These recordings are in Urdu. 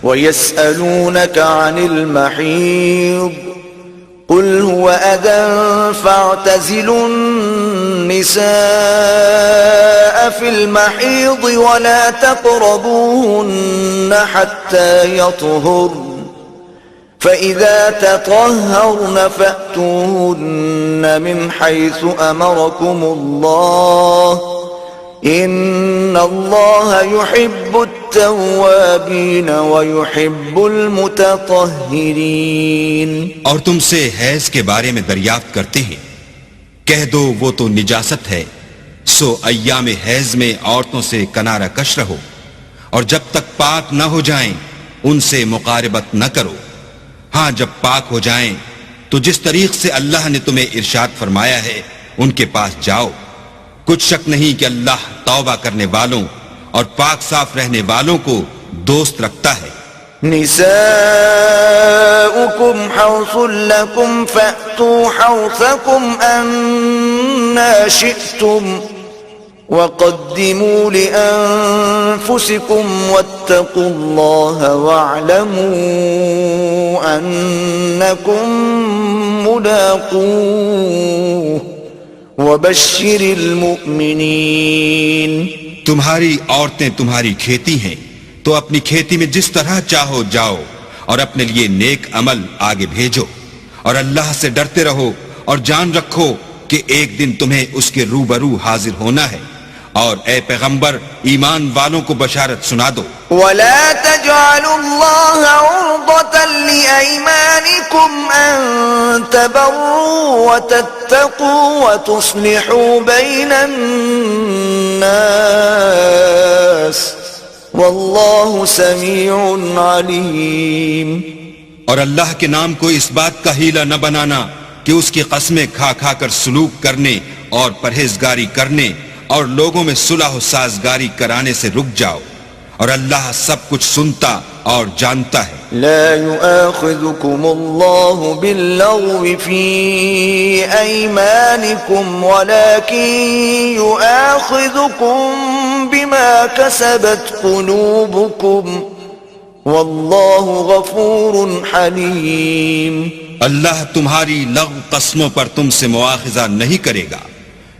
وَيَسْأَلُونَكَ عَنِ الْمَحِيضِ قُلْ هُوَ أَذًى فَاعْتَزِلُوا النِّسَاءَ فِي الْمَحِيضِ وَلَا تَقْرَبُوهُنَّ حَتَّى يَطْهُرْنَ فَإِذَا تَطَهَّرْنَ فَأْتُوهُنَّ مِنْ حَيْثُ أَمَرَكُمُ اللَّهُ إِنَّ اللَّهَ يُحِبُّ التَّوَّابِينَ وَيُحِبُّ الْمُتَطَهِّرِينَ۔ اور تم سے حیض کے بارے میں دریافت کرتے ہیں، کہہ دو وہ تو نجاست ہے، سو ایام حیض میں عورتوں سے کنارہ کش رہو، اور جب تک پاک نہ ہو جائیں ان سے مقاربت نہ کرو۔ ہاں جب پاک ہو جائیں تو جس طریق سے اللہ نے تمہیں ارشاد فرمایا ہے ان کے پاس جاؤ۔ کچھ شک نہیں کہ اللہ توبہ کرنے والوں اور پاک صاف رہنے والوں کو دوست رکھتا ہے۔ نساؤکم حرث لکم فأتوا حرثکم أنا شئتم وقدموا لأنفسكم واتقوا الله واعلموا أنكم ملاقوه وبشر المؤمنین۔ تمہاری عورتیں تمہاری کھیتی ہیں تو اپنی کھیتی میں جس طرح چاہو جاؤ، اور اپنے لیے نیک عمل آگے بھیجو، اور اللہ سے ڈرتے رہو، اور جان رکھو کہ ایک دن تمہیں اس کے روبرو حاضر ہونا ہے۔ اور اے پیغمبر ایمان والوں کو بشارت سنا دو۔ وَلَا تَجْعَلُوا اللَّهَ عُرْضَةً لِأَيْمَانِكُمْ أَن تَبَرُّوا وَتَتَّقُوا وَتُصْلِحُوا بَيْنَ النَّاسِ وَاللَّهُ سَمِيعٌ عَلِيمٌ۔ اور اللہ کے نام کو اس بات کا حیلہ نہ بنانا کہ اس کی قسمیں کھا کھا کر سلوک کرنے اور پرہیزگاری کرنے اور لوگوں میں صلح و سازگاری کرانے سے رک جاؤ، اور اللہ سب کچھ سنتا اور جانتا ہے۔ لا يؤاخذكم الله باللغو في أيمانكم ولكن يؤاخذكم بما كسبت قلوبكم والله غفور حليم۔ اللہ تمہاری لغو قسموں پر تم سے مواخذہ نہیں کرے گا،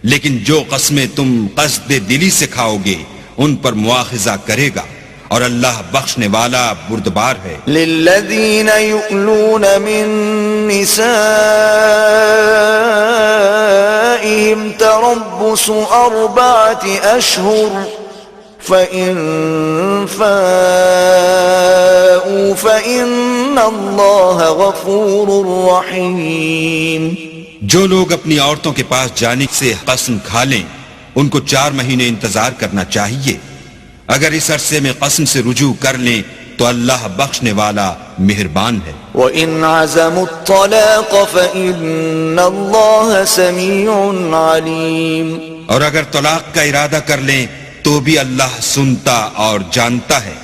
لیکن جو قسمیں تم قصد دلی سے کھاؤ گے ان پر مواخذہ کرے گا، اور اللہ بخشنے والا بردبار ہے۔ للذین یؤلون من نسائهم تربص 4 أشهر فإن فاءوا فإن اللہ غفور رحیم۔ جو لوگ اپنی عورتوں کے پاس جانے سے قسم کھا لیں ان کو 4 مہینے انتظار کرنا چاہیے، اگر اس عرصے میں قسم سے رجوع کر لیں تو اللہ بخشنے والا مہربان ہے۔ وَإِنْ عَزَمُوا الطَّلَاقَ فَإِنَّ اللَّهَ سَمِيعٌ عَلِيمٌ۔ اور اگر طلاق کا ارادہ کر لیں تو بھی اللہ سنتا اور جانتا ہے۔